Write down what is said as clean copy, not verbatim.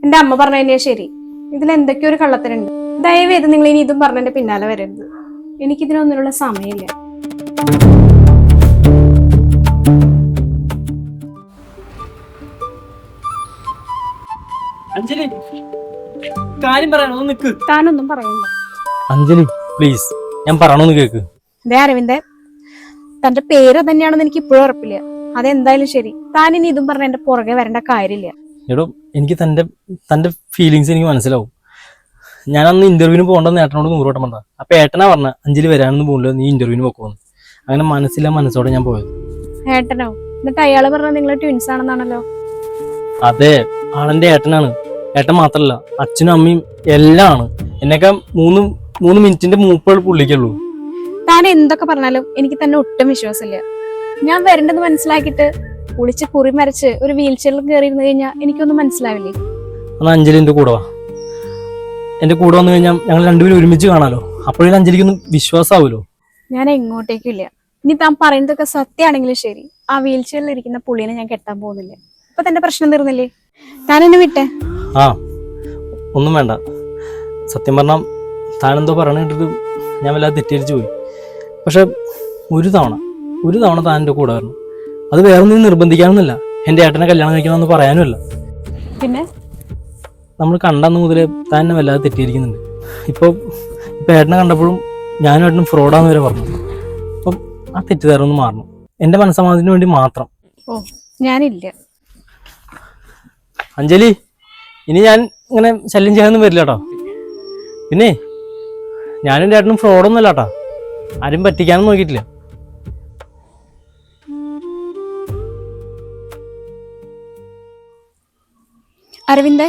എന്റെ അമ്മ പറഞ്ഞ തന്നെയാ ശരി. ഇതിൽ എന്തൊക്കെയോ ഒരു കള്ളത്തരുണ്ട്. ദയവേത് നിങ്ങൾ ഇനി ഇതും പറഞ്ഞെന്റെ പിന്നാലെ വരരുത്. എനിക്കിതിനൊന്നിനുള്ള സമയമില്ല. അഞ്ജലി, കാര്യം പറയണോ? നിക്ക്. താനൊന്നും പറയണ്ട. അഞ്ജലി പ്ലീസ്, ഞാൻ പറയണോന്ന് കേക്ക്. ദേ അരവിന്ദൻ, തന്റെ പേര് തന്നെയാണെന്ന് എനിക്ക് ഇപ്പോഴും ഉറപ്പില്ല. അതെന്തായാലും ശരി, താൻ ഇനി ഇതും പറഞ്ഞ എന്റെ പുറകെ വരേണ്ട കാര്യമില്ല. എടോ, എനിക്ക് തന്റെ ഫീലിങ്സ് എനിക്ക് മനസ്സിലാവും. ഞാൻ അന്ന് ഇന്റർവ്യൂവിന് പോകണ്ടെന്ന് ഏട്ടനോട് 100 വട്ടം പറഞ്ഞ. അപ്പൊ ഏട്ടനാ പറഞ്ഞ അഞ്ജലി വരാനൊന്നും പോകില്ല, നീ ഇന്റർവ്യൂവിന് പോക്കോന്ന്. അങ്ങനെ മനസ്സിലോടെ ഞാൻ പോയത്. ഏട്ടനോ? എന്നിട്ട് അയാള് പറഞ്ഞ നിങ്ങൾ ട്വിൻസ് ആണെന്നാണല്ലോ. അതെ, ആളെന്റെ ഏട്ടനാണ്. ഏട്ടൻ മാത്രല്ല, അച്ഛനും അമ്മയും എല്ലാം ആണ്. എന്നൊക്കെ മൂന്ന് മിനിറ്റിന്റെ മൂപ്പുകൾ പുള്ളിക്കുള്ളൂ. താൻ എന്തൊക്കെ പറഞ്ഞാലും എനിക്ക് തന്നെ ഒട്ടും വിശ്വാസമില്ല. ഞാൻ വരേണ്ടത് മനസ്സിലാക്കിയിട്ട് കുളിച്ച് കുറി മരച്ച് ഒരു വീൽ ചെയറിൽ കയറിയിരുന്നു കഴിഞ്ഞാൽ എനിക്കൊന്നും മനസ്സിലാവില്ലേ? അന്ന് അഞ്ജലി എന്റെ കൂടെ വാ. എന്റെ കൂടെ വന്നു കഴിഞ്ഞാൽ ഞങ്ങൾ രണ്ടുപേരും ഒരുമിച്ച് കാണാലോ. അപ്പോഴും അഞ്ജലിക്കൊന്നും വിശ്വാസമാവുമല്ലോ. ഞാൻ എങ്ങോട്ടേക്കും ഇല്ല. ഇനി താൻ പറയുന്നതൊക്കെ സത്യമാണെങ്കിലും ശരി, ആ വീൽ ചെയറിൽ ഇരിക്കുന്ന പുള്ളിനെ ഞാൻ കെട്ടാൻ പോകുന്നില്ല. അപ്പൊ തന്റെ പ്രശ്നം തീർന്നില്ലേ? താൻ എന്നെ വിട്ടേ. ആ, ഒന്നും വേണ്ട. സത്യം പറഞ്ഞാൽ താനെന്തോ പറഞ്ഞു കേട്ടിട്ട് ഞാൻ വല്ലാതെ തെറ്റിദ്ധരിച്ചു പോയി. പക്ഷെ ഒരു തവണ താൻ എൻ്റെ കൂടെ വരണം. അത് വേറെ ഒന്നും നിർബന്ധിക്കാനൊന്നുമില്ല. എൻ്റെ ഏട്ടനെ കല്യാണം കഴിക്കണമെന്ന് പറയാനുമല്ല. പിന്നെ നമ്മൾ കണ്ടെന്ന് മുതലേ താൻ എന്നെ വല്ലാതെ തെറ്റിയിരിക്കുന്നുണ്ട്. ഇപ്പൊ ഏട്ടനെ കണ്ടപ്പോഴും ഞാനും ഏട്ടനും ഫ്രോഡാന്ന് വരെ പറഞ്ഞു. അപ്പം ആ തെറ്റിദ്ധാരണ ഒന്ന് മാറണം, എൻ്റെ മനസ്സമാധാനത്തിന് വേണ്ടി മാത്രം. ഓ, ഞാനില്ല. അഞ്ജലി, ഇനി ഞാൻ ഇങ്ങനെ ശല്യം ചെയ്യാനൊന്നും വരില്ല കേട്ടോ. പിന്നെ ഞാനും എൻ്റെ ഏട്ടനും ഫ്രോഡൊന്നും അല്ല കേട്ടോ. ആരും പറ്റിക്കാനും നോക്കിയിട്ടില്ല. അരവിന്ദേ,